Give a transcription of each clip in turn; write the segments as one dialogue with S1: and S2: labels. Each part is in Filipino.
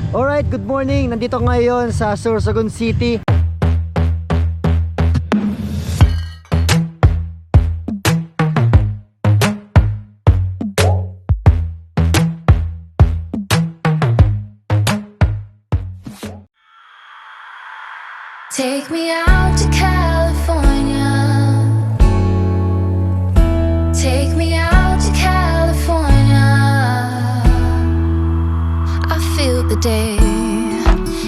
S1: Alright, good morning. Nandito ngayon sa Sorsogon City.
S2: Take me out to California. Take me out to California. I feel the day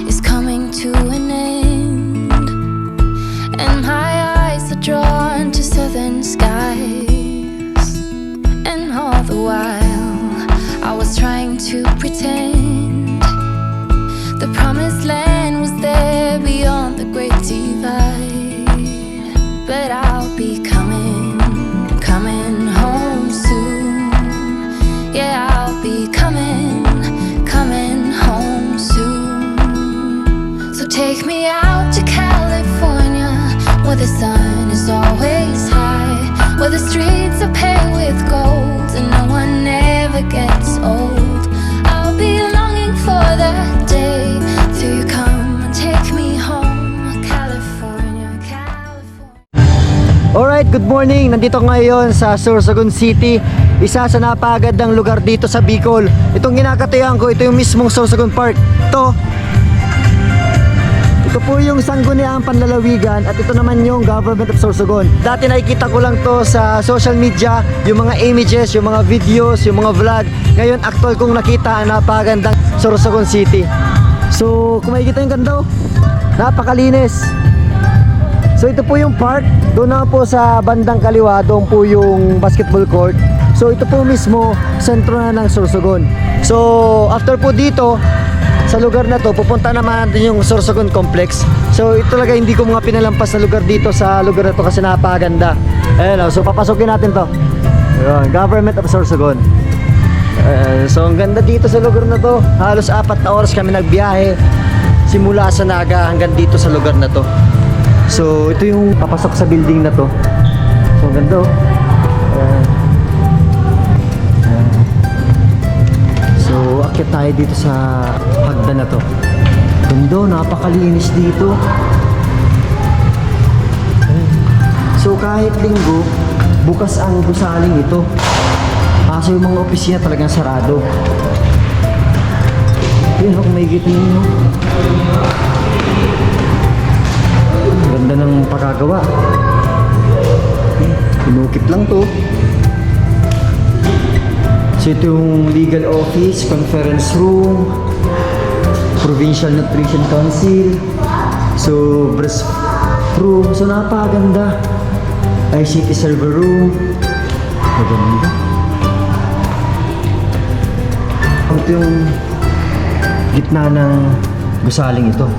S2: is coming to an end, and my eyes are drawn to southern skies. And all the while I was trying to pretend the promised land was there beyond the great divide. But I'll be coming home soon. Yeah, I'll be coming home soon. So take me out to California, where the sun is always high, where the streets are paved with gold and no one ever gets old. I'll be longing for that day till you come and take me home, California, California.
S1: Alright, good morning. Nandito ngayon sa Sorsogon City, isa sa napakagandang lugar dito sa Bicol. Itong ginakatayan ko, ito yung mismong Sorsogon Park. Ito po yung Sangguniang Panlalawigan at ito naman yung Government of Sorsogon. Dati nakikita ko lang to sa social media, yung mga images, yung mga videos, yung mga vlog. Ngayon actual kong nakita ang napakagandang Sorsogon City. So kung makikita yung ganda, napakalinis. So ito po yung park. Doon na po sa bandang kaliwa, doon po yung basketball court. So ito po mismo, sentro na ng Sorsogon. So after po dito, sa lugar na to, pupunta naman natin yung Sorsogon Complex. So ito talaga hindi ko mga pinalampas na lugar dito sa lugar na to kasi napakaganda. Ayan, so papasokin natin to. Ayan, Government of Sorsogon. So ang ganda dito sa lugar na to. Halos 4 na oras kami nagbiyahe simula sa Naga hanggang dito sa lugar na to. So ito yung papasok sa building na to. So ang ganda, oh. So akit tayo dito sa hagdan na to. Ganda, napakalinis dito. So kahit linggo, bukas ang gusaling ito. Kaso yung mga opisina talagang sarado. Yun, kung may gito ninyo. Ganda ng pagkagawa. Pinukit lang to. So ito yung legal office, conference room, provincial nutrition council, so breast room. So napakaganda. ICT server room. Maganda. Ito yung gitna ng gusaling ito.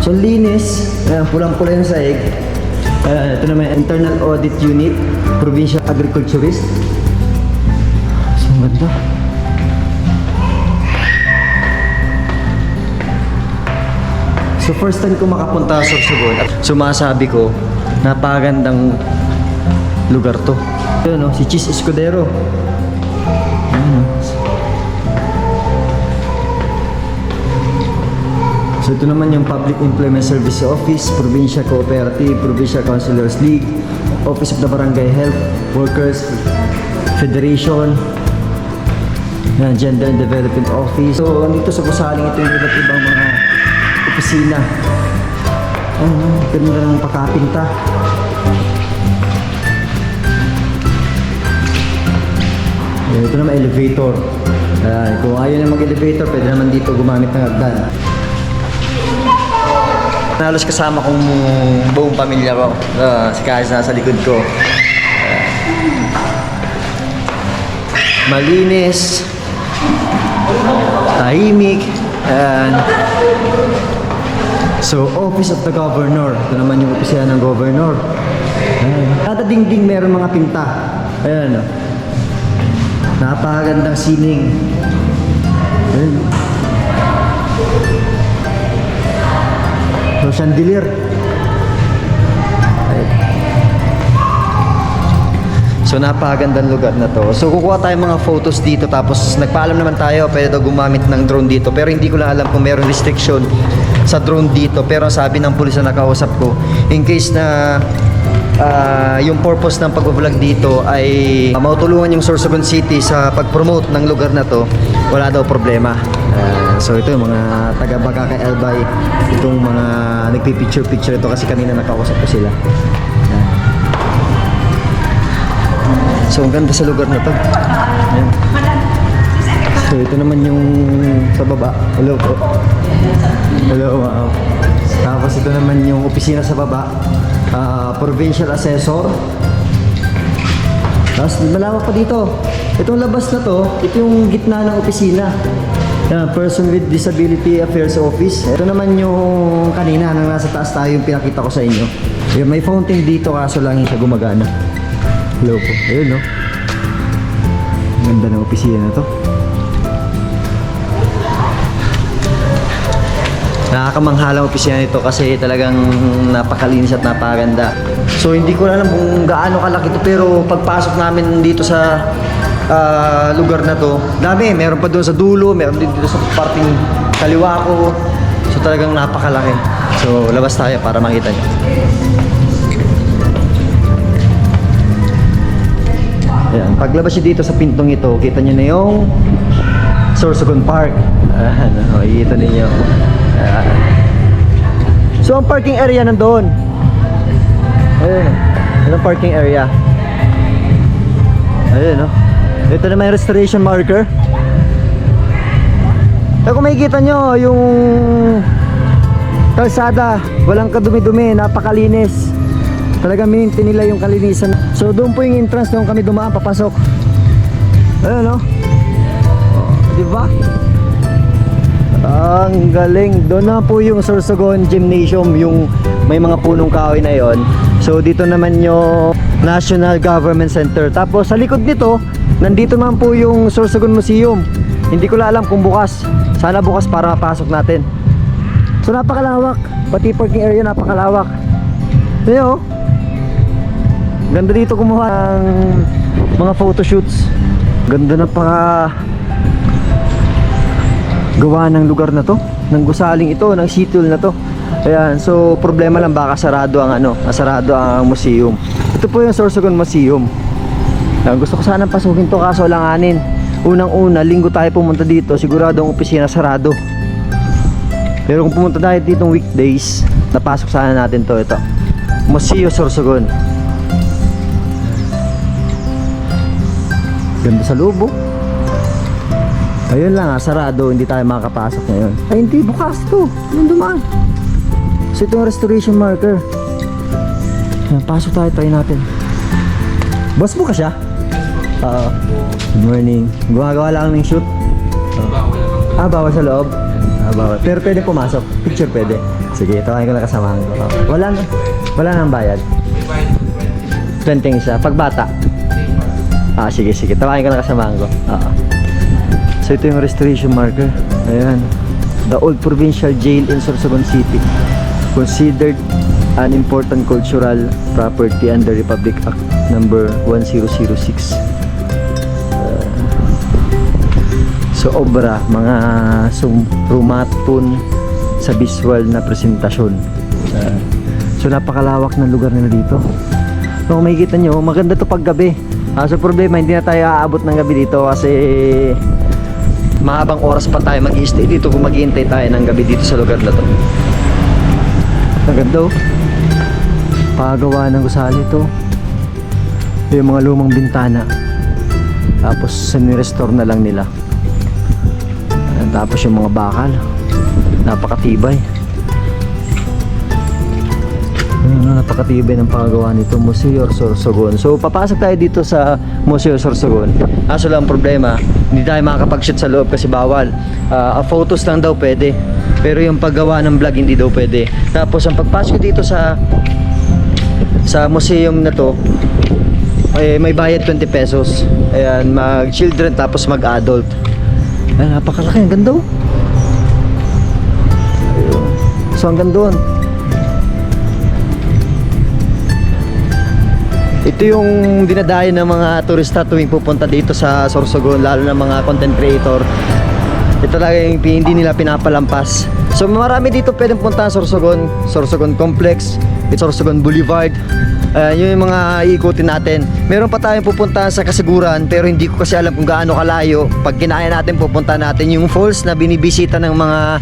S1: So linis, pulang-pula yung saig. Ito naman internal audit unit, provincial agriculturist. So ganda. So first time ko makapunta sa Sorsogon at sumasabi ko, napakagandang lugar to. Yun, no? Si Cheese Escudero. So ito naman yung Public Employment Service Office, Provincial Cooperative, Provincial Councilors League, Office of the Barangay Health Workers Federation, Gender and Development Office. So dito sa gusaling ito yung iba't ibang mga opisina. Ganda ng pakapinta. Ito naman elevator. Kung ayaw na mag-elevator, pwede naman dito gumamit ng hagdan. Halos kasama kong buong pamilya ko. Si Kais nasa likod ko. Malinis, tahimik, and so Office of the Governor. Ito naman yung opisina ng Governor. Kada dingding meron mga pinta. Ayan, oh. Napakagandang sining. Ayan. So, chandelier. So So napakagandang lugar na to. So kukuha tayo mga photos dito, tapos nagpaalam naman tayo pwede daw gumamit ng drone dito, pero hindi ko lang alam kung meron restriction sa drone dito. Pero sabi ng pulis na nakausap ko, in case na yung purpose ng pag-vlog dito ay mautulungan yung Sorsogon City sa pag-promote ng lugar na to, wala daw problema. So ito yung mga taga Bagakay Albay, itong mga nagpipicture-picture ito kasi kanina nakausap ko sila. So ang ganda sa lugar na to. Ayan. So ito naman yung sa baba. Hello po. Hello. Tapos ito naman yung opisina sa baba. Provincial Assessor. Tapos malawak pa dito. Itong labas na to, ito yung gitna ng opisina. Person with Disability Affairs Office. Ito naman yung kanina nang nasa taas tayo yung pinakita ko sa inyo. Yung may fountain dito kaso lang hindi siya gumagana. Hello po. Ayun no. Ganda ng opisina na to. Nakakamanghalang opisina nito kasi talagang napakalinis at napakaganda. So hindi ko alam kung gaano kalaki ito, pero pagpasok namin dito sa lugar na to, dami. Meron pa doon sa dulo, meron din dito sa parting kaliwa ko. So talagang napakalaki. So labas tayo para makita nyo. Ayan, paglabas nyo dito sa pintong ito, kita nyo na yung Sorsogon Park. Makikita ninyo. So ang parking area nandoon. Ayun, yung parking area. Ayun, no? Ito na may restoration marker. Kung makikita nyo, yung kalsada, walang kadumi-dumi, napakalinis. Talagang mininte nila yung kalinisan. So doon po yung entrance doon kami dumaan papasok. Ayun no. Diba? Ang galing. Doon na po yung Sorsogon Gymnasium, yung may mga punong kahoy na yon. So dito naman yung National Government Center. Tapos sa likod nito, nandito naman po yung Sorsogon Museum. Hindi ko lang alam kung bukas. Sana bukas para mapasok natin. So napakalawak. Pati parking area napakalawak. Ayun. Ganda dito kumuha ng mga photoshoots. Ganda na pa gawa ng lugar na to, ng gusaling ito, ng sitwal na to. Ayan, so problema lang baka sarado ang sarado ang museum. Ito po yung Sorsogon Museum. Ayan, gusto ko sanang pasukin to kaso langanin. Unang-una, linggo tayo pumunta dito, sigurado ang opisina sarado. Pero kung pumunta tayo ditong weekdays, napasok sana natin to. Ito, Museo Sorsogon. Ganda sa loob. Ayun lang sarado, hindi tayo makakapasok ngayon. Ay hindi, bukas to. Yung dumaan. So ito yung restoration marker. Ayan, pasok tayo, try natin. Boss mo ka siya? Good morning. Gumagawa lang ng shoot? Bawal sa loob? Bawal. Pero pwede pumasok. Picture pwede. Sige, tawagin ko na kasamahan ko. Wala nang bayad. 20 isa. Pagbata. Sige. Tawagin ko na kasamahan ko. So ito yung restoration marker. Ayan. The old provincial jail in Sorsogon City. Considered an important cultural property under Republic Act number 1006. So obra, mga rumatun sa visual na presentasyon. So napakalawak ng lugar nila dito. So kung makikita nyo, maganda to pag gabi. So problema, hindi na tayo aabot ng gabi dito kasi mahabang oras pa tayo mag-i-stay dito kung mag-iintay tayo ng gabi dito sa lugar na to. Maganda pagawa ng gusali to. Yung mga lumang bintana, tapos sinirestore na lang nila. Tapos yung mga bakal, napakatibay. Napakatibay ng paggawa nito, Museo Sorsogon. So papasok tayo dito sa Museo Sorsogon. Kaso lang problema, hindi tayo makakapag-shoot sa loob kasi bawal. Photos lang daw pwede, pero yung paggawa ng vlog hindi daw pwede. Tapos ang pagpasok dito sa museum na to, may bayad 20 pesos. Ayan, mag-children tapos mag-adult. Ay, napakalaki, ang ganda. Ayun. So hanggang doon. Ito yung dinadayo ng mga turista tuwing pupunta dito sa Sorsogon, lalo na mga content creator. Ito talaga yung hindi nila pinapalampas. So marami dito pwedeng punta sa Sorsogon, Sorsogon Complex, Sorsogon Boulevard. Yun yung mga iikutin natin. Meron pa tayong pupunta sa Kasiguran, pero hindi ko kasi alam kung gaano kalayo. Pag kinaya natin, pupunta natin yung falls na binibisita ng mga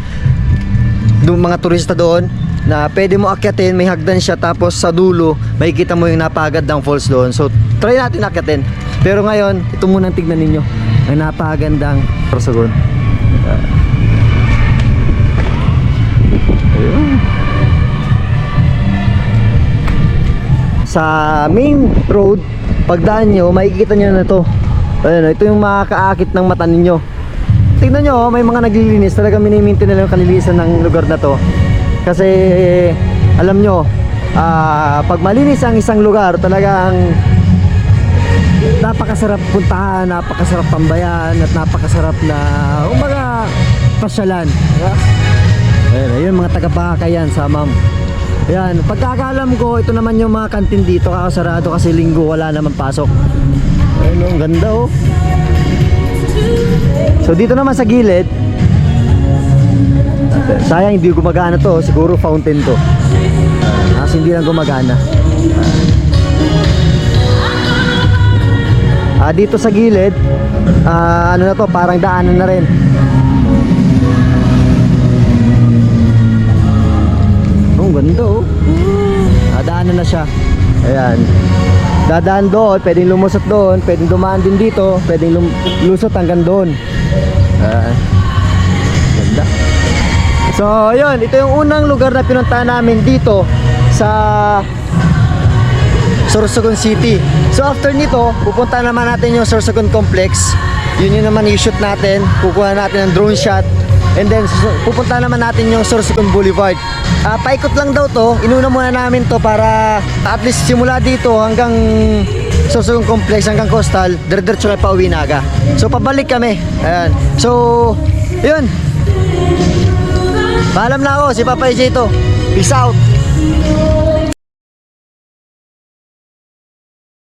S1: turista doon, na pwede mo akyatin, may hagdan siya, tapos sa dulo makikita mo yung napagandang falls doon. So try natin akyatin. Pero ngayon, ito munang tignan ninyo, ang napagandang Sorsogon. Ayun. Sa main road, pagdaan nyo, makikita nyo na to. Ayun, ito yung makakaakit ng mata ninyo. Tignan nyo, may mga naglilinis. Talaga minimintin nila yung kalinisan ng lugar na to. Kasi alam nyo, pag malinis ang isang lugar, talagang napakasarap puntahan, napakasarap tambayan, at napakasarap na umaga pasyalan. Ayun, mga taga-Baka yan sa Ma'am. Ayan, pagkakalam ko, ito naman yung mga kantin dito, kakasarado kasi linggo, wala naman pasok. Ayun, ang ganda oh. So dito naman sa gilid, sayang hindi gumagana to, siguro fountain to. Kasi hindi lang gumagana. Dito sa gilid, ano na to, parang daanan na rin. Ang ganda oh. Daanan na siya. Ayan. Dadaan doon, pwedeng lumusot doon, pwedeng dumaan din dito, pwedeng lusot hanggang doon. Ganda. So, yun, ito yung unang lugar na pinuntahan namin dito sa Sorsogon City. So, after nito, pupunta naman natin yung Sorsogon Complex. Yun naman i-shoot natin. Kukuha natin ng drone shot. And then, pupunta naman natin yung Sorsogon Boulevard. Paikot lang daw to. Inuna muna namin to para at least simula dito hanggang Sorsogon Complex, hanggang Coastal, dire-diretso kayo pa uwi na aga. So, pabalik kami. Ayan. So, yun. Paalam na ako, si Papa EJ to. Peace out.